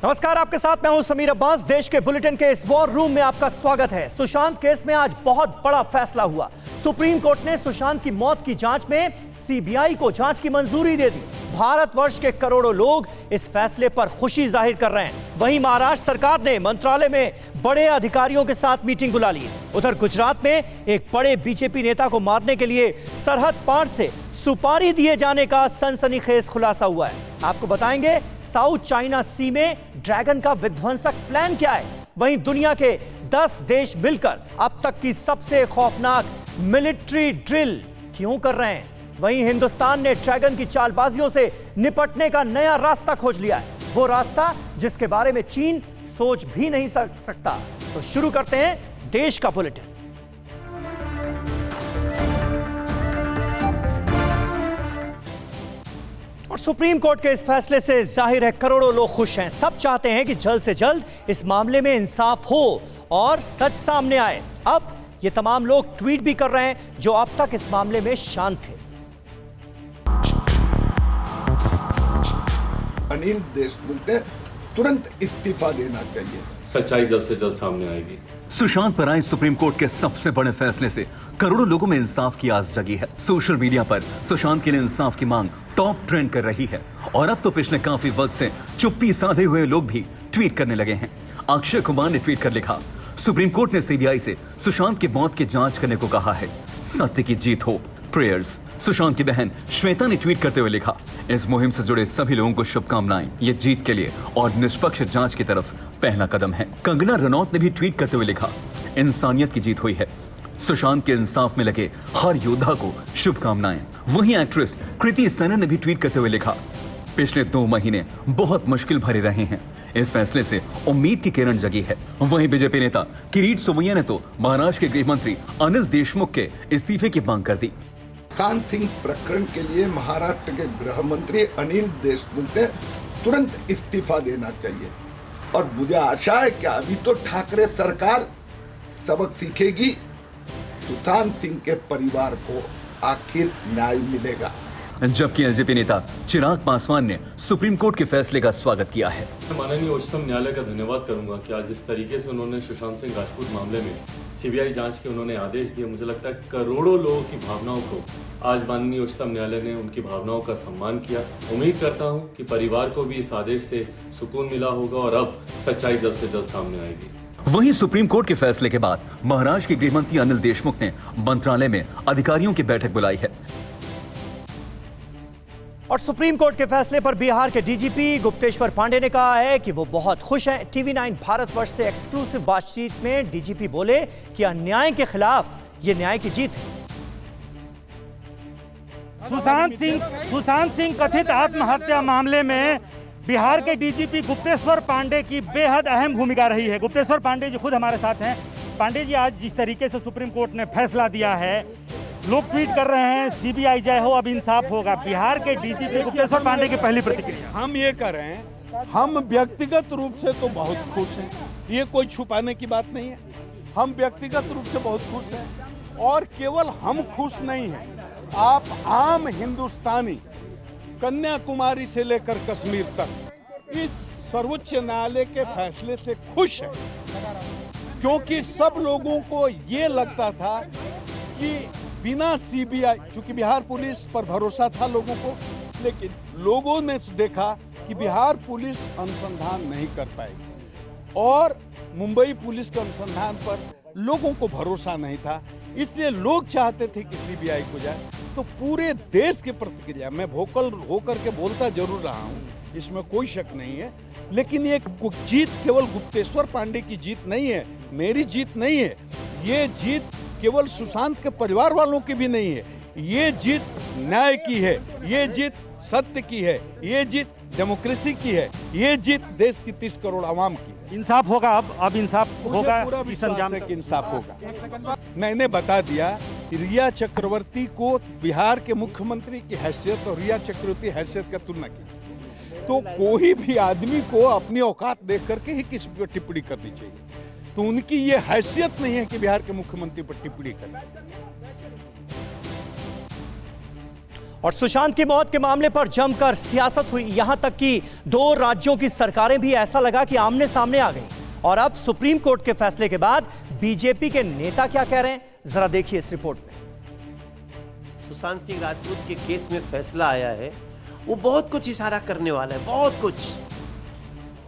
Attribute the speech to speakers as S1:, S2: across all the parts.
S1: नमस्कार, आपके साथ मैं हूं समीर अब्बास। देश के बुलेटिन के इस वॉर रूम में आपका स्वागत है। सुशांत केस में आज बहुत बड़ा फैसला हुआ। सुप्रीम कोर्ट ने सुशांत की मौत की जांच में सीबीआई को जांच की मंजूरी दे दी। भारतवर्ष के करोड़ों लोग इस फैसले पर खुशी जाहिर कर रहे हैं। वहीं महाराष्ट्र सरकार ने मंत्रालय में बड़े अधिकारियों के साथ मीटिंग बुला ली है। उधर गुजरात में एक बड़े बीजेपी नेता को मारने के लिए सरहद पार से सुपारी दिए जाने का सनसनीखेज खुलासा हुआ है। आपको बताएंगे साउथ चाइना सी में ड्रैगन का विध्वंसक प्लान क्या है। वहीं दुनिया के 10 देश मिलकर अब तक की सबसे खौफनाक मिलिट्री ड्रिल क्यों कर रहे हैं। वहीं हिंदुस्तान ने ड्रैगन की चालबाजियों से निपटने का नया रास्ता खोज लिया है, वो रास्ता जिसके बारे में चीन सोच भी नहीं सकता। तो शुरू करते हैं देश का बुलेटिन। और सुप्रीम कोर्ट के इस फैसले से जाहिर है करोड़ों लोग खुश हैं। सब चाहते हैं कि जल्द से जल्द इस मामले में इंसाफ हो और सच सामने आए। अब ये तमाम लोग ट्वीट भी कर रहे हैं जो अब तक इस मामले में शांत थे।
S2: अनिल देशमुख ने तुरंत इस्तीफा देना चाहिए।
S3: सच्चाई जल्द से जल्द सामने आएगी।
S4: सुशांत पर आए सुप्रीम कोर्ट के सबसे बड़े फैसले से करोड़ों लोगों में इंसाफ की आस जगी है। सोशल मीडिया पर सुशांत के लिए इंसाफ की मांग टॉप ट्रेंड कर रही है और अब तो पिछले काफी वक्त से चुप्पी साधे हुए लोग भी ट्वीट करने लगे हैं। अक्षय कुमार ने ट्वीट कर लिखा, सुप्रीम कोर्ट ने सीबीआई से सुशांत की मौत की जांच करने को कहा है। सत्य की जीत हो, प्रेयर्स। सुशांत की बहन श्वेता ने ट्वीट करते हुए लिखा, इस मुहिम से जुड़े सभी लोगों को शुभकामनाएं। ये जीत के लिए और निष्पक्ष जांच की तरफ पहला कदम है। कंगना रनौत ने भी ट्वीट करते हुए लिखा, इंसानियत की जीत हुई है। सुशांत के इंसाफ में लगे हर योद्धा को शुभकामनाएं। वहीं एक्ट्रेस कृति सेनन ने भी ट्वीट करते हुए लिखा, पिछले 2 महीने बहुत मुश्किल भरे रहे हैं। इस फैसले से उम्मीद की किरण जगी है। वहीं बीजेपी नेता किरीट सोमैया ने तो महाराष्ट्र के गृह मंत्री अनिल देशमुख के इस्तीफे की मांग कर दी।
S2: सुशांत सिंह प्रकरण के लिए महाराष्ट्र के गृह मंत्री अनिल देशमुख ने तुरंत इस्तीफा देना चाहिए और मुझे आशा है कि अभी तो ठाकरे सरकार सबक सीखेगी। सुशांत सिंह के परिवार को आखिर न्याय मिलेगा।
S4: जबकि एलजेपी नेता चिराग पासवान ने सुप्रीम कोर्ट के फैसले का स्वागत किया है।
S3: माननीय उच्चतम न्यायालय का धन्यवाद करूंगा कि आज जिस तरीके से उन्होंने सुशांत सिंह राजपूत मामले में सीबीआई जांच के उन्होंने आदेश दिए, मुझे लगता है करोड़ों लोगों की भावनाओं को आज माननीय उच्चतम न्यायालय ने उनकी भावनाओं का सम्मान किया। उम्मीद करता हूं कि परिवार को भी इस आदेश से सुकून मिला होगा और अब सच्चाई जल्द से जल्द सामने आएगी।
S4: वहीं सुप्रीम कोर्ट के फैसले के बाद महाराष्ट्र के गृह मंत्री अनिल देशमुख ने मंत्रालय में अधिकारियों की बैठक बुलाई है।
S1: और सुप्रीम कोर्ट के फैसले पर बिहार के डीजीपी गुप्तेश्वर पांडे ने कहा है कि वो बहुत खुश हैं। टीवी9 भारतवर्ष से एक्सक्लूसिव बातचीत में डीजीपी बोले कि अन्याय के खिलाफ ये न्याय की जीत है।
S5: सुशांत सिंह कथित आत्महत्या मामले में बिहार के डीजीपी गुप्तेश्वर पांडे की बेहद अहम भूमिका रही है। गुप्तेश्वर पांडे जी खुद हमारे साथ हैं। पांडे जी, आज जिस तरीके से सुप्रीम कोर्ट ने फैसला दिया है, लोग ट्वीट कर रहे हैं सीबीआई जय हो, अब इंसाफ होगा। बिहार के डीजीपी गुप्तेश्वर पांडे की पहली प्रतिक्रिया।
S6: हम ये कर रहे हैं, हम व्यक्तिगत रूप से तो बहुत खुश हैं, ये कोई छुपाने की बात नहीं है। हम व्यक्तिगत रूप से बहुत खुश हैं और केवल हम खुश नहीं हैं, आप आम हिंदुस्तानी कन्याकुमारी से लेकर कश्मीर तक इस सर्वोच्च न्यायालय के फैसले से खुश हैं, क्योंकि सब लोगों को ये लगता था कि बिना सीबीआई, चूंकि बिहार पुलिस पर भरोसा था लोगों को, लेकिन लोगों ने देखा कि बिहार पुलिस अनुसंधान नहीं कर पाएगी और मुंबई पुलिस के अनुसंधान पर लोगों को भरोसा नहीं था, इसलिए लोग चाहते थे कि सीबीआई को जाए। तो पूरे देश की प्रतिक्रिया, मैं वोकल होकर के बोलता जरूर रहा हूँ, इसमें कोई शक नहीं है, लेकिन ये जीत केवल गुप्तेश्वर पांडे की जीत नहीं है, मेरी जीत नहीं है। ये जीत केवल सुशांत के परिवार वालों की भी नहीं है, ये जीत न्याय की है, ये जीत सत्य की है, ये जीत डेमोक्रेसी की है, ये जीत देश की 30 करोड़ आवाम की।
S5: इंसाफ होगा, अब इंसाफ होगा,
S6: पूरा विश्वास है कि इंसाफ होगा। मैंने बता दिया, रिया चक्रवर्ती को बिहार के मुख्यमंत्री की हैसियत और रिया चक्रवर्ती हैसियत का तुलना की, तो कोई भी आदमी को अपनी औकात देख करके ही किसी पर टिप्पणी करनी चाहिए। तो उनकी ये हैसियत नहीं है कि बिहार के मुख्यमंत्री पर टिप्पणी करें।
S1: और सुशांत की मौत के मामले पर जमकर सियासत हुई, यहां तक कि 2 राज्यों की सरकारें भी ऐसा लगा कि आमने सामने आ गई। और अब सुप्रीम कोर्ट के फैसले के बाद बीजेपी के नेता क्या कह रहे हैं, जरा देखिए इस रिपोर्ट में।
S7: सुशांत सिंह राजपूत के केस में फैसला आया है, वो बहुत कुछ इशारा करने वाला है, बहुत कुछ।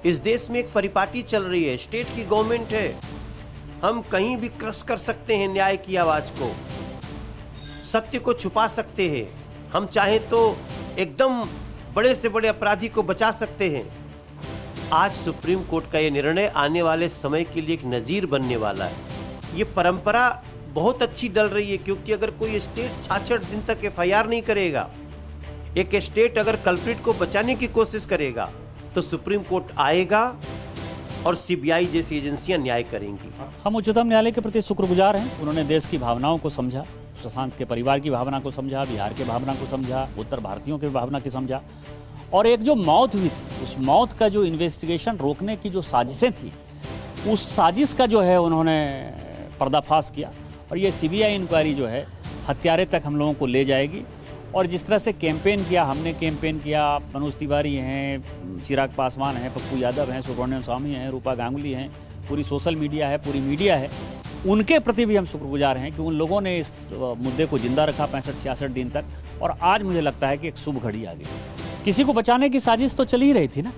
S7: इस देश में एक परिपाटी चल रही है, स्टेट की गवर्नमेंट है, हम कहीं भी क्रश कर सकते हैं न्याय की आवाज को, सत्य को छुपा सकते हैं, हम चाहें तो एकदम बड़े से बड़े अपराधी को बचा सकते हैं। आज सुप्रीम कोर्ट का ये निर्णय आने वाले समय के लिए एक नजीर बनने वाला है। ये परंपरा बहुत अच्छी डल रही है, क्योंकि अगर कोई स्टेट 66 दिन तक FIR नहीं करेगा, एक स्टेट अगर कल्प्रिट को बचाने की कोशिश करेगा, तो सुप्रीम कोर्ट आएगा और CBI जैसी एजेंसियां न्याय करेंगी।
S8: हम उच्चतम न्यायालय के प्रति शुक्रगुजार हैं। उन्होंने देश की भावनाओं को समझा, सुशांत के परिवार की भावना को समझा, बिहार के भावना को समझा, उत्तर भारतीयों की भावना को समझा, और एक जो मौत हुई थी, उस मौत का जो इन्वेस्टिगेशन रोकने की जो साजिशें थी, उस साजिश का जो है उन्होंने पर्दाफाश किया। और ये CBI इंक्वायरी जो है हत्यारे तक हम लोगों को ले जाएगी। और जिस तरह से कैंपेन किया, हमने कैंपेन किया, मनोज तिवारी हैं, चिराग पासवान हैं, पप्पू यादव हैं, सुब्रमण्यम स्वामी हैं, रूपा गांगुली हैं, पूरी सोशल मीडिया है, पूरी मीडिया है, उनके प्रति भी हम शुक्रगुजार हैं कि उन लोगों ने इस मुद्दे को जिंदा रखा 65-66 दिन तक। और आज मुझे लगता है कि एक शुभ घड़ी आ गई। किसी को बचाने की साजिश तो चल ही रही थी ना,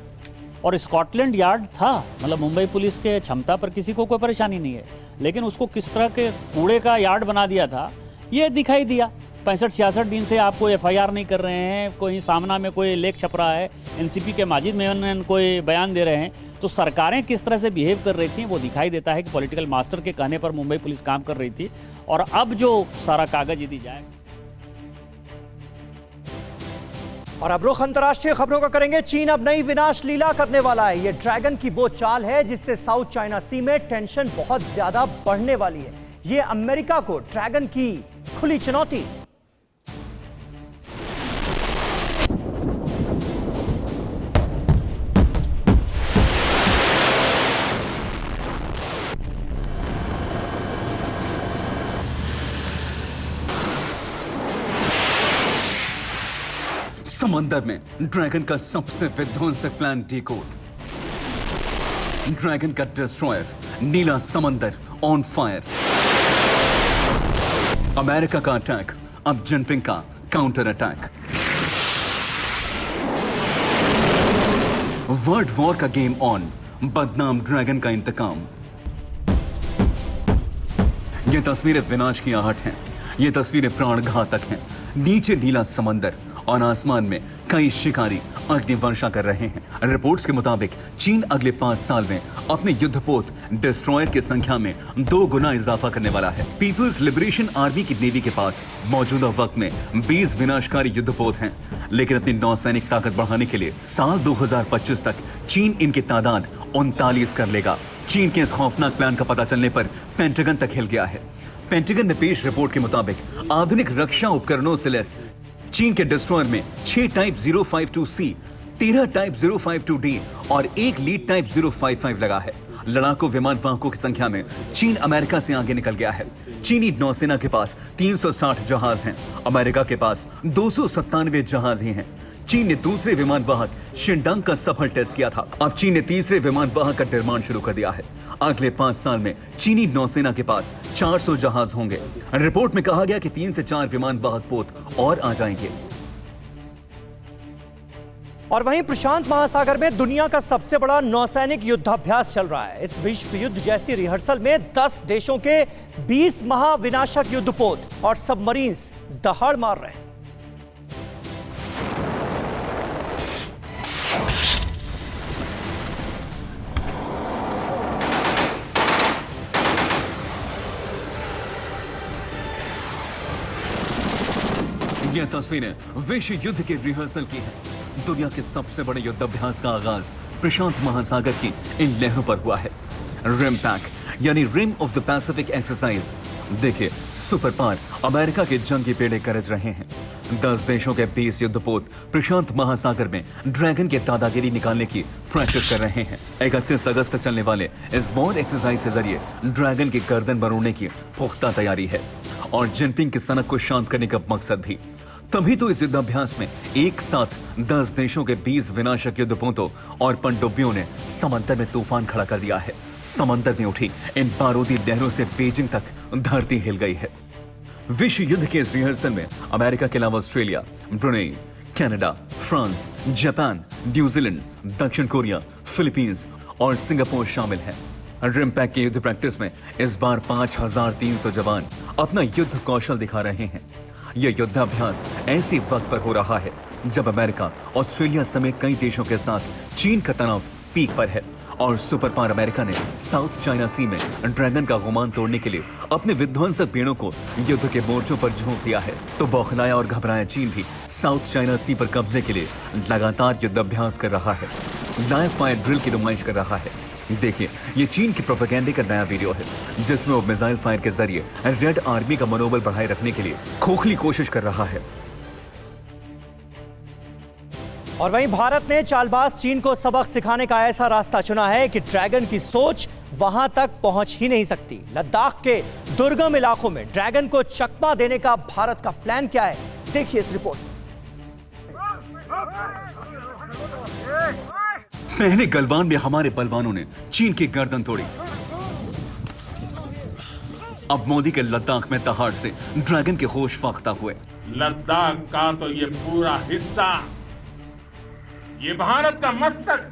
S8: और स्कॉटलैंड यार्ड था, मतलब मुंबई पुलिस के क्षमता पर किसी को कोई परेशानी नहीं है, लेकिन उसको किस तरह के कूड़े का यार्ड बना दिया था, ये दिखाई दिया। 65-66 दिन से आप कोई FIR नहीं कर रहे हैं, कोई सामना में कोई लेख छप रहा है, NCP के माजिद मेमन कोई बयान दे रहे हैं, तो सरकारें किस तरह से बिहेव कर रही थी वो दिखाई देता है कि पॉलिटिकल मास्टर के कहने पर मुंबई पुलिस काम कर रही थी। और अब जो सारा कागज यदि जाए।
S1: और अब रुख अंतर्राष्ट्रीय खबरों का करेंगे। चीन अब नई विनाश लीला करने वाला है। ये ड्रैगन की वो चाल है जिससे साउथ चाइना सी में टेंशन बहुत ज्यादा बढ़ने वाली है। ये अमेरिका को ड्रैगन की खुली चुनौती।
S4: समंदर में ड्रैगन का सबसे विध्वंसक प्लान डीकोड। ड्रैगन का डिस्ट्रॉयर नीला समंदर ऑन फायर। अमेरिका का अटैक, अब जिनपिंग का काउंटर अटैक। वर्ल्ड वॉर का गेम ऑन, बदनाम ड्रैगन का इंतकाम। ये तस्वीरें विनाश की आहट हैं, ये तस्वीरें प्राण घातक हैं। नीचे नीला समंदर और आसमान में कई शिकारी अग्नि वर्षा कर रहे हैं। रिपोर्ट्स के मुताबिक चीन अगले 5 साल में अपने युद्धपोत डिस्ट्रॉयर की संख्या में 2 गुना इजाफा करने वाला है। पीपल्स लिबरेशन आर्मी की नेवी के पास मौजूदा वक्त में 20 विनाशकारी युद्धपोत हैं, लेकिन अपनी नौसैनिक ताकत बढ़ाने के लिए साल 2025 तक चीन इनकी तादाद 39 कर लेगा। चीन के इस खौफनाक प्लान का पता चलने पर पेंटागन तक हिल गया है। पेंटागन ने पेश रिपोर्ट के मुताबिक आधुनिक रक्षा उपकरणों से लैस चीन के डिस्ट्रॉयर में 6 टाइप 052C, 13 टाइप 052D और 1 लीड टाइप 055 लगा है। लड़ाकू विमान वाहकों की संख्या में चीन अमेरिका से आगे निकल गया है। चीनी नौसेना के पास 360 जहाज हैं, अमेरिका के पास 297 जहाज ही हैं। चीन ने दूसरे विमान वाहक शिनडंग का सफल टेस्ट किया था। अब चीन ने तीसरे विमान वाहक का निर्माण शुरू कर दिया है। अगले 5 साल में चीनी नौसेना के पास 400 जहाज होंगे। रिपोर्ट में कहा गया कि 3 से 4 विमान वाहक पोत और आ जाएंगे।
S1: और वहीं प्रशांत महासागर में दुनिया का सबसे बड़ा नौसैनिक युद्धाभ्यास चल रहा है। इस विश्व युद्ध जैसी रिहर्सल में 10 देशों के 20 महाविनाशक युद्धपोत और सबमरीन्स दहाड़ मार रहे हैं।
S4: यह तस्वीरें विश्व युद्ध के रिहर्सल की हैं। दुनिया के सबसे बड़े युद्धाभ्यास का आगाज प्रशांत महासागर की इन लहरों पर हुआ है। रिम पैक यानी rim of the Pacific exercise. देखिए, सुपर पावर अमेरिका के जंगी बेड़े गरज रहे हैं। 10 देशों के 20 युद्धपोत प्रशांत महासागर में ड्रैगन के दादागिरी निकालने की प्रैक्टिस कर रहे हैं। 31 अगस्त तक चलने वाले इस वॉर एक्सरसाइज के जरिए ड्रैगन की गर्दन मरोड़ने की पुख्ता तैयारी है और जिनपिंग की सनक को शांत करने का मकसद भी। तभी तो इस युद्धाभ्यास में एक साथ 10 देशों के 20 विनाशक युद्धपोतों और पनडुब्बियों ने समंदर में तूफान खड़ा कर दिया है। समंदर में उठी इन बारूदी लहरों से बीजिंग तक धरती हिल गई है। विश्व युद्ध के इस रिहर्सल में अमेरिका के अलावा Australia, Brunei, Canada, France, Japan, New Zealand, दक्षिण कोरिया, फिलीपींस और सिंगापुर शामिल हैं। रिमपैक की युद्ध प्रैक्टिस में इस बार 5300 जवान अपना युद्ध कौशल दिखा रहे हैं। यह युद्धाभ्यास ऐसे वक्त पर हो रहा है जब अमेरिका, ऑस्ट्रेलिया समेत कई देशों के साथ चीन का तनाव पीक पर है और सुपर पावर अमेरिका ने साउथ चाइना सी में ड्रैगन का गुमान तोड़ने के लिए अपने विध्वंसक पेड़ों को युद्ध के मोर्चों पर झोंक दिया है, तो बौखलाया और घबराया चीन भी साउथ चाइना सी पर कब्जे के लिए लगातार युद्धाभ्यास कर रहा है, लाइव फायर ड्रिल की नुमाइश कर रहा है। देखिए, ये चीन की प्रोपेगेंडे का नया वीडियो है जिसमें वो मिसाइल फायर के जरिए रेड आर्मी का मनोबल बढ़ाए रखने के लिए खोखली कोशिश कर रहा है।
S1: और वहीं भारत ने चालबाज चीन को सबक सिखाने का ऐसा रास्ता चुना है कि ड्रैगन की सोच वहां तक पहुंच ही नहीं सकती। लद्दाख के दुर्गम इलाकों में ड्रैगन को चकमा देने का भारत का प्लान क्या है, देखिए इस रिपोर्ट।
S4: पहले गलवान में हमारे बलवानों ने चीन की गर्दन तोड़ी। अब मोदी के लद्दाख में दहाड़ से ड्रैगन के होश फाख्ता हुए।
S9: लद्दाख का तो ये पूरा हिस्सा ये भारत का मस्तक।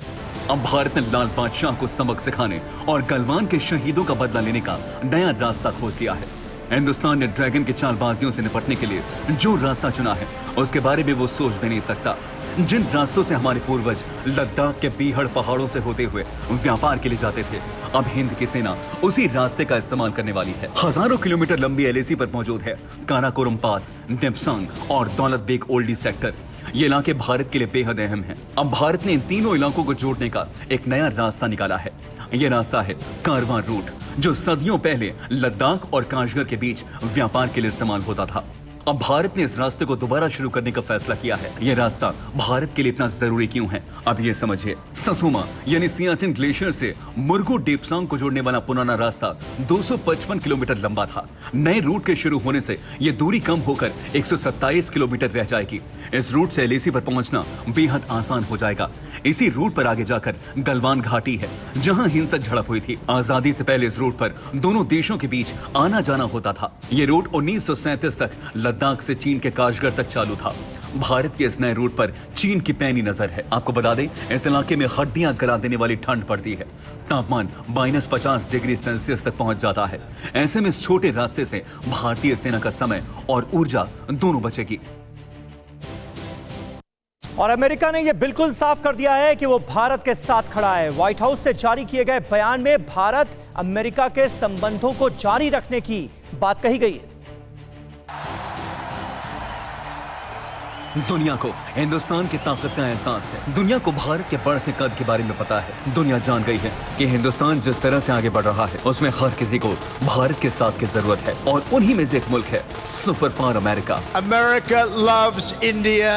S4: अब भारत ने लाल बादशाह को सबक सिखाने और गलवान के शहीदों का बदला लेने का नया रास्ता खोज लिया है। हिंदुस्तान ने ड्रैगन की चालबाजियों से निपटने के लिए जो रास्ता चुना है उसके बारे में वो सोच भी नहीं सकता। जिन रास्तों से हमारे पूर्वज लद्दाख के बीहड़ पहाड़ों से होते हुए व्यापार के लिए जाते थे, अब हिंद की सेना उसी रास्ते का इस्तेमाल करने वाली है। हजारों किलोमीटर लंबी एलएसी पर मौजूद है काराकोरम पास, डेप्सांग और दौलत बेग ओल्डी सेक्टर। ये इलाके भारत के लिए बेहद अहम हैं। अब भारत ने इन तीनों इलाकों को जोड़ने का एक नया रास्ता निकाला है। ये रास्ता है कारवां रूट, जो सदियों पहले लद्दाख और काशगर के बीच व्यापार के लिए इस्तेमाल होता था। अब भारत ने इस रास्ते को दोबारा शुरू करने का फैसला किया है। यह रास्ता भारत के लिए इतना जरूरी क्यों है, अब ये समझिए। ससुमा यानी सियाचिन ग्लेशियर से मुरगू डेप्सांग को जोड़ने वाला पुराना रास्ता 255 किलोमीटर लंबा था। नए रूट के शुरू होने से यह दूरी कम होकर 127 किलोमीटर रह जाएगी। इस रूट से एलएसी पर पहुंचना बेहद आसान हो जाएगा। इसी रूट पर आगे जाकर गलवान घाटी है जहां हिंसक झड़प हुई थी। आजादी से पहले इस रूट पर दोनों देशों के बीच आना जाना होता था। ये रूट 1937 तक लद्दाख से चीन के काशगर तक चालू था। भारत के इस नए रूट पर चीन की पैनी नजर है। आपको बता दें, इस इलाके में हड्डियां गला देने वाली ठंड पड़ती है। तापमान -50 डिग्री सेल्सियस तक पहुंच जाता है। ऐसे में इस छोटे रास्ते से भारतीय सेना का समय और ऊर्जा दोनों बचेगी।
S1: और अमेरिका ने यह बिल्कुल साफ कर दिया है कि वो भारत के साथ खड़ा है। व्हाइट हाउस से जारी किए गए बयान में भारत अमेरिका के संबंधों को जारी रखने की बात कही गई है।
S4: दुनिया को हिंदुस्तान की ताकत का एहसास है। दुनिया को भारत के बढ़ते कद के बारे में पता है। दुनिया जान गई है कि हिंदुस्तान जिस तरह से आगे बढ़ रहा है उसमें हर किसी को भारत के साथ की जरूरत है, और उन्हीं में से एक मुल्क है super power America.
S10: America loves India.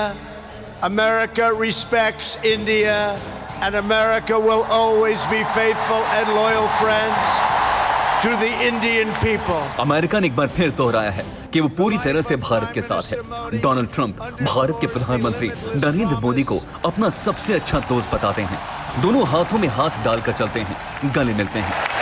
S10: America respects India, and America will always be faithful and loyal friends to the Indian people.
S4: America ने एक बार फिर दोहराया है कि वो पूरी तरह से भारत के साथ है। डोनाल्ड ट्रंप भारत के प्रधानमंत्री नरेंद्र मोदी को अपना सबसे अच्छा दोस्त बताते हैं। दोनों हाथों में हाथ डालकर चलते हैं, गले मिलते हैं।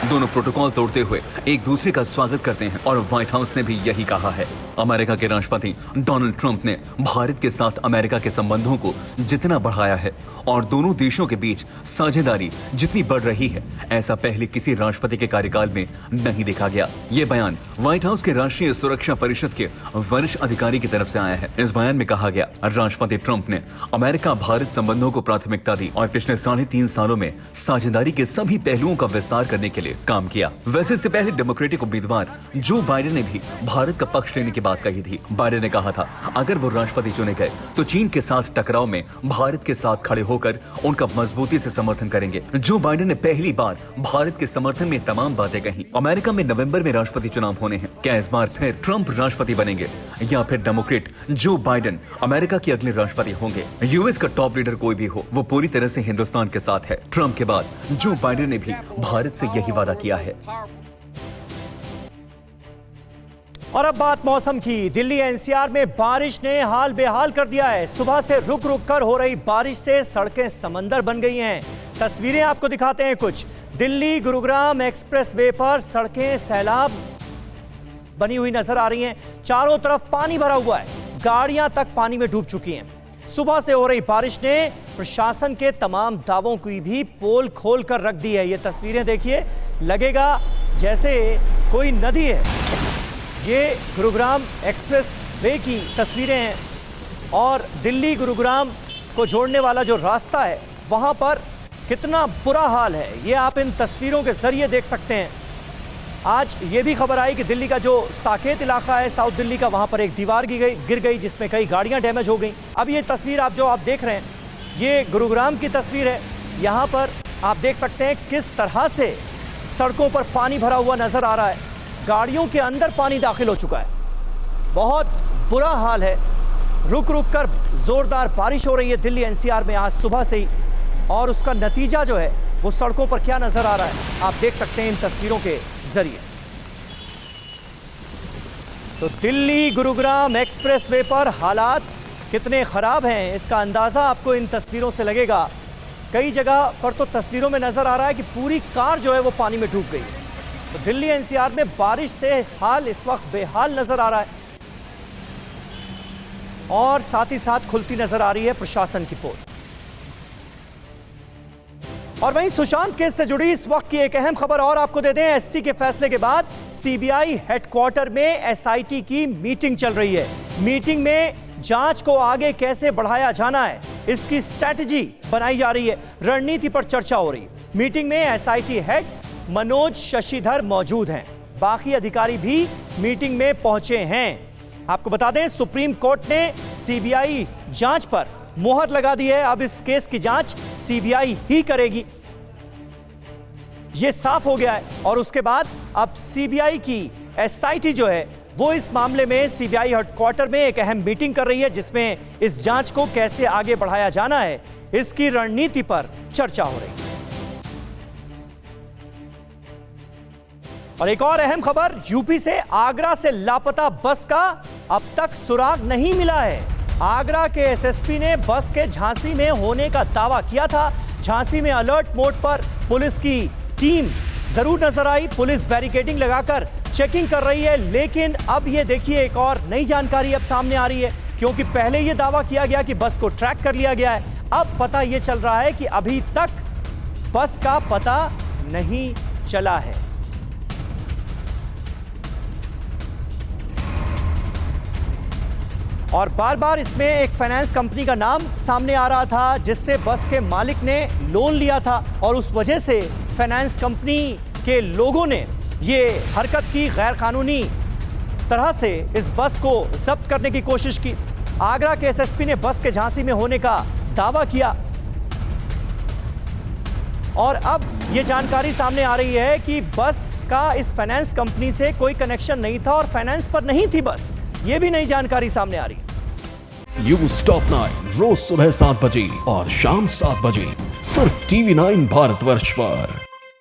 S4: दोनों प्रोटोकॉल तोड़ते हुए एक दूसरे का स्वागत करते हैं, और व्हाइट हाउस ने भी यही कहा है। अमेरिका के राष्ट्रपति डोनाल्ड ट्रंप ने भारत के साथ अमेरिका के संबंधों को जितना बढ़ाया है और दोनों देशों के बीच साझेदारी जितनी बढ़ रही है, ऐसा पहले किसी राष्ट्रपति के कार्यकाल में नहीं देखा गया। ये बयान व्हाइट हाउस के राष्ट्रीय सुरक्षा परिषद के वरिष्ठ अधिकारी की तरफ से आया है। इस बयान में कहा गया, राष्ट्रपति ट्रंप ने अमेरिका भारत संबंधों को प्राथमिकता दी और पिछले 3.5 सालों में साझेदारी के सभी पहलुओं का विस्तार करने के लिए काम किया। वैसे इससे पहले डेमोक्रेटिक उम्मीदवार जो बाइडेन ने भी भारत का पक्ष लेने की बात कही थी। बाइडेन ने कहा था, अगर वो राष्ट्रपति चुने गए तो चीन के साथ टकराव में भारत के साथ खड़े होकर उनका मजबूती से समर्थन करेंगे। जो बाइडेन ने पहली बार भारत के समर्थन में तमाम बातें कही। अमेरिका में नवंबर में राष्ट्रपति चुनाव होने हैं। क्या इस बार फिर ट्रंप राष्ट्रपति बनेंगे या फिर डेमोक्रेट जो बाइडेन अमेरिका के अगले राष्ट्रपति होंगे? यूएस का टॉप लीडर कोई भी हो, वो पूरी तरह से हिंदुस्तान के साथ है। ट्रंप के बाद जो बाइडेन ने भी भारत से यही वादा किया है।
S1: और अब बात मौसम की। दिल्ली एनसीआर में बारिश ने हाल बेहाल कर दिया है। सुबह से रुक रुक कर हो रही बारिश से सड़कें समंदर बन गई हैं। तस्वीरें आपको दिखाते हैं कुछ। दिल्ली गुरुग्राम एक्सप्रेसवे पर सड़कें सैलाब बनी हुई नजर आ रही हैं। चारों तरफ पानी भरा हुआ है, गाड़ियां तक पानी में डूब चुकी हैं। सुबह से हो रही बारिश ने प्रशासन के तमाम दावों की भी पोल खोल कर रख दी है। ये तस्वीरें देखिए, लगेगा जैसे कोई नदी है। ये गुरुग्राम एक्सप्रेस वे की तस्वीरें हैं और दिल्ली गुरुग्राम को जोड़ने वाला जो रास्ता है वहाँ पर कितना बुरा हाल है, ये आप इन तस्वीरों के जरिए देख सकते हैं। आज ये भी खबर आई कि दिल्ली का जो साकेत इलाका है साउथ दिल्ली का, वहाँ पर एक दीवार गिर गई जिसमें कई गाड़ियाँ डैमेज हो गई। अब ये तस्वीर आप देख रहे हैं, ये गुरुग्राम की तस्वीर है। यहाँ पर आप देख सकते हैं किस तरह से सड़कों पर पानी भरा हुआ नजर आ रहा है। गाड़ियों के अंदर पानी दाखिल हो चुका है। बहुत बुरा हाल है। रुक रुक कर जोरदार बारिश हो रही है दिल्ली एनसीआर में आज सुबह से ही, और उसका नतीजा जो है वो सड़कों पर क्या नजर आ रहा है आप देख सकते हैं इन तस्वीरों के जरिए। तो दिल्ली गुरुग्राम एक्सप्रेसवे पर हालात कितने खराब हैं इसका अंदाजा आपको इन तस्वीरों से लगेगा। कई जगह पर तो तस्वीरों में नजर आ रहा है कि पूरी कार जो है वो पानी में डूब गई है। तो दिल्ली एनसीआर में बारिश से हाल इस वक्त बेहाल नजर आ रहा है और साथ ही साथ खुलती नजर आ रही है प्रशासन की पोल। और वहीं सुशांत केस से जुड़ी इस वक्त की एक अहम खबर और आपको दे दें। एससी के फैसले के बाद सीबीआई हेडक्वार्टर में एसआईटी की मीटिंग चल रही है। मीटिंग में जांच को आगे कैसे बढ़ाया जाना है इसकी स्ट्रैटेजी बनाई जा रही है, रणनीति पर चर्चा हो रही है। मीटिंग में एसआईटी हेड मनोज शशिधर मौजूद हैं, बाकी अधिकारी भी मीटिंग में पहुंचे हैं। आपको बता दें सुप्रीम कोर्ट ने सीबीआई जांच पर मोहर लगा दी है। अब इस केस की जांच सीबीआई ही करेगी, यह साफ हो गया है। और उसके बाद अब सीबीआई की एसआईटी जो है वो इस मामले में सीबीआई हेडक्वार्टर में एक अहम मीटिंग कर रही है जिसमें इस जांच को कैसे आगे बढ़ाया जाना है इसकी रणनीति पर चर्चा हो रही है। और एक और अहम खबर, यूपी से आगरा से लापता बस का अब तक सुराग नहीं मिला है। आगरा के एसएसपी ने बस के झांसी में होने का दावा किया था। झांसी में अलर्ट मोड पर पुलिस की टीम जरूर नजर आई। पुलिस बैरिकेडिंग लगाकर चेकिंग कर रही है, लेकिन अब ये देखिए एक और नई जानकारी अब सामने आ रही है, क्योंकि पहले ये दावा किया गया कि बस को ट्रैक कर लिया गया है। अब पता ये चल रहा है कि अभी तक बस का पता नहीं चला है। और बार बार इसमें एक फाइनेंस कंपनी का नाम सामने आ रहा था जिससे बस के मालिक ने लोन लिया था और उस वजह से फाइनेंस कंपनी के लोगों ने ये हरकत की, गैर कानूनी तरह से इस बस को जब्त करने की कोशिश की। आगरा के एसएसपी ने बस के झांसी में होने का दावा किया और अब ये जानकारी सामने आ रही है कि बस का इस फाइनेंस कंपनी से कोई कनेक्शन नहीं था और फाइनेंस पर नहीं थी बस। ये भी नई जानकारी सामने आ रही है।
S11: न्यूज़ टॉप 9 रोज सुबह 7 बजे और शाम 7 बजे सिर्फ TV9 भारतवर्ष पर।